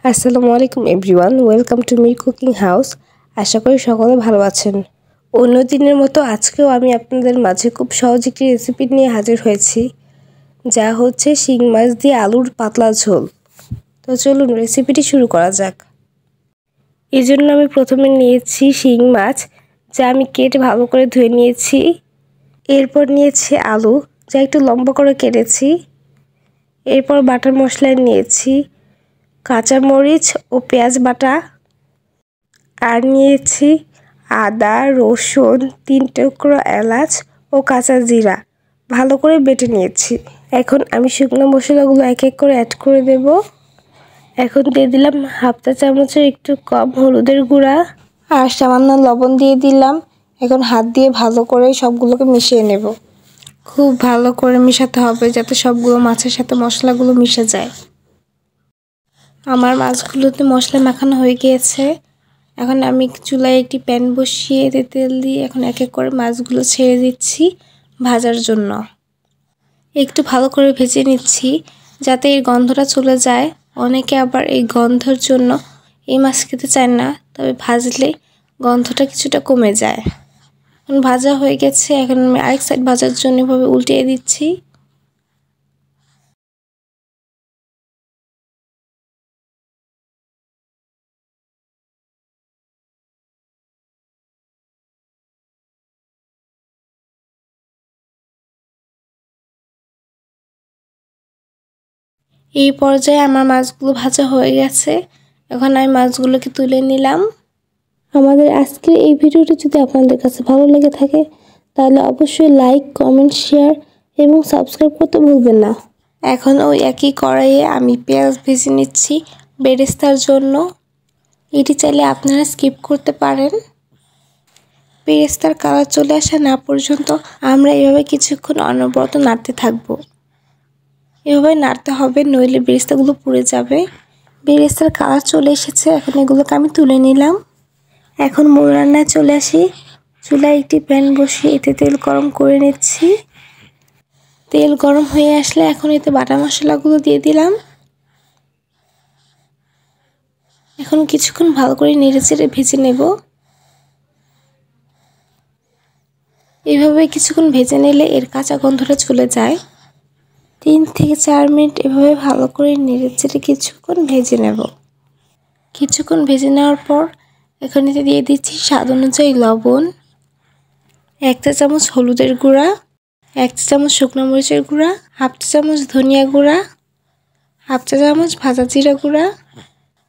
আসসালামু আলাইকুম everyone, welcome to me cooking house. আশা করি সকলে ভালো আছেন। অন্য দিনের মতো আজকেও আমি আপনাদের মাঝে খুব সহজ একটি রেসিপি নিয়ে হাজির হয়েছি, যা হচ্ছে শিং মাছ দিয়ে আলুর পাতলা ঝোল। তো চলুন রেসিপিটি শুরু করা যাক। এই জন্য আমি প্রথমে নিয়েছি শিং মাছ, যা আমি কেটে ভালো করে ধুয়ে নিয়েছি। এরপর নিয়েছি আলু, যা একটু লম্বা করে কেটেছি। এরপর বাটার মশলা নিয়েছি কাঁচামরিচ ও পেঁয়াজ বাটা, আর নিয়েছি আদা, রসুন, 3 টুকরো এলাচ ও কাঁচা জিরা ভালো করে বেটে নিয়েছি। এখন আমি শুকনো মশলাগুলো এক এক করে অ্যাড করে দেব। এখন দিয়ে দিলাম হাফ চা চামচের একটু কম হলুদের গুঁড়া আর সামান্য লবণ দিয়ে দিলাম। এখন হাত দিয়ে ভালো করে সবগুলোকে মিশিয়ে নেব। খুব ভালো করে মিশাতে হবে যাতে সবগুলো মাছের সাথে মশলাগুলো মিশে যায়। আমার মাছগুলোতে মশলা মাখানো হয়ে গিয়েছে। এখন আমি চুলায় একটি প্যান বসিয়ে তেল দিয়ে এখন এক এক করে মাছগুলো ছেড়ে দিচ্ছি ভাজার জন্য। একটু ভালো করে ভেজে নিচ্ছি যাতে এর গন্ধটা চলে যায়। অনেকে আবার এই গন্ধের জন্য এই মাছ খেতে চায় না, তবে ভাজলে গন্ধটা কিছুটা কমে যায়। এখন ভাজা হয়ে গেছে, এখন আমি আরেক সাইড ভাজার জন্য এভাবে উল্টিয়ে দিচ্ছি। এই পর্যায়ে আমার মাছগুলো ভাজা হয়ে গেছে। এখন আমি মাছগুলোকে তুলে নিলাম। আমাদের আজকের এই ভিডিওটি যদি আপনাদের কাছে ভালো লেগে থাকে তাহলে অবশ্যই লাইক, কমেন্ট, শেয়ার এবং সাবস্ক্রাইব করতে ভুলবেন না। এখন ওই একই কড়াইয়ে আমি পেঁয়াজ ভেজে নিচ্ছি বেরেস্তার জন্য। এটি চাইলে আপনারা স্কিপ করতে পারেন। বেরেস্তার কালার চলে আসা না পর্যন্ত আমরা এভাবে কিছুক্ষণ অনবরত নাড়তে থাকবো। এভাবে নাড়তে হবে, নইলে বেরেস্তাগুলো পুড়ে যাবে। বেরেস্তার কালার চলে এসেছে, এখন এগুলোকে আমি তুলে নিলাম। এখন মূল রান্নায় চলে আসি। চুলায় একটি প্যান বসিয়ে এতে তেল গরম করে নিচ্ছি। তেল গরম হয়ে আসলে এখন এতে বাটা মশলাগুলো দিয়ে দিলাম। এখন কিছুক্ষণ ভালো করে নেড়েচেড়ে ভেজে নেব। এভাবে কিছুক্ষণ ভেজে নিলে এর কাঁচা গন্ধটা চলে যায়। 3 থেকে 4 মিনিট এভাবে ভালো করে নেড়েচেড়ে কিছুক্ষণ ভেজে নেব। কিছুক্ষণ ভেজে নেওয়ার পর এখন এতে দিয়ে দিচ্ছি স্বাদ অনুযায়ী লবণ, 1 চা চামচ হলুদের গুঁড়া, 1 চা চামচ শুকনো মরিচের গুঁড়া, হাফ চা চামচ ধনিয়া গুঁড়া, হাফ চা চামচ ভাজা জিরা গুঁড়া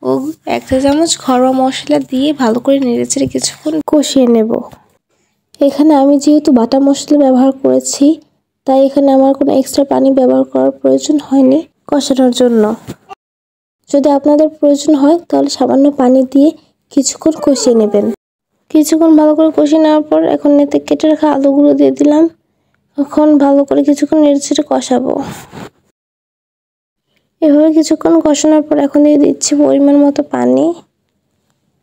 ও 1 চা চামচ ঘরোয়া মশলা দিয়ে ভালো করে নেড়েচেড়ে কিছুক্ষণ কষিয়ে নেব। এখানে আমি যেহেতু বাটা মশলা ব্যবহার করেছি, তাই এখানে আমার কোনো এক্সট্রা পানি ব্যবহার করার প্রয়োজন হয়নি কষানোর জন্য। যদি আপনাদের প্রয়োজন হয় তাহলে সামান্য পানি দিয়ে কিছুক্ষণ কষিয়ে নেবেন। কিছুক্ষণ ভালো করে কষিয়ে নেওয়ার পর এখন এতে কেটে রাখা আলুগুলো দিয়ে দিলাম। এখন ভালো করে কিছুক্ষণ নেড়েচেড়ে কষাবো। এভাবে কিছুক্ষণ কষানোর পর এখন দিয়ে দিচ্ছি পরিমাণ মতো পানি,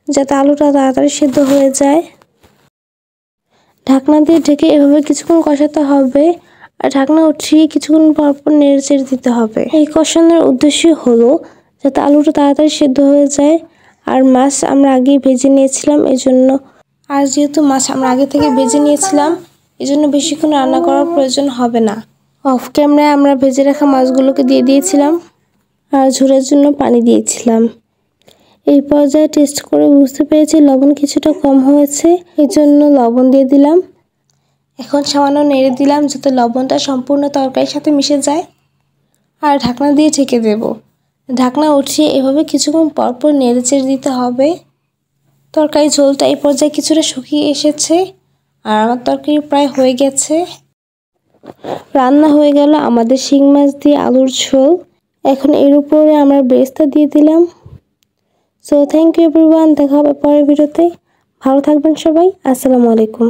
যাতে আলুটা তাড়াতাড়ি সিদ্ধ হয়ে যায়। ঢাকনা দিয়ে ঢেকে এভাবে কিছুক্ষণ কষাতে হবে, আর ঢাকনা উঠিয়ে কিছুক্ষণ পর পর নেড়েচেড়ে দিতে হবে। এই কষানোর উদ্দেশ্য হলো যাতে আলুটা তাড়াতাড়ি সিদ্ধ হয়ে যায়। আর মাছ আমরা আগেই ভেজে নিয়েছিলাম, যেহেতু মাছ আমরা আগে থেকে ভেজে নিয়েছিলাম, এজন্য বেশিক্ষণ রান্না করার প্রয়োজন হবে না। অফ ক্যামেরায় আমরা ভেজে রাখা মাছগুলোকে দিয়ে দিয়েছিলাম আর ঝোলের জন্য পানি দিয়েছিলাম। এই পর্যায়ে টেস্ট করে বুঝতে পেরেছি লবণ কিছুটা কম হয়েছে, এজন্য লবণ দিয়ে দিলাম। এখন সামান্য নেড়ে দিলাম যাতে লবণটা সম্পূর্ণ তরকারির সাথে মিশে যায়, আর ঢাকনা দিয়ে ঢেকে দেব। ঢাকনা উঠিয়ে এভাবে কিছুক্ষণ পরপর নেড়েচেড়ে দিতে হবে। তরকারি ঝোলটা এই পর্যায়ে কিছুটা শুকিয়ে এসেছে আর আমার তরকারি প্রায় হয়ে গেছে। রান্না হয়ে গেল আমাদের শিং মাছ দিয়ে আলুর ঝোল। এখন এর উপরে আমরা বেরেস্তা দিয়ে দিলাম। সো থ্যাংক ইউ এভরিওয়ান, দেখা হবে পরের ভিডিওতে। ভালো থাকবেন সবাই। আসসালামু আলাইকুম।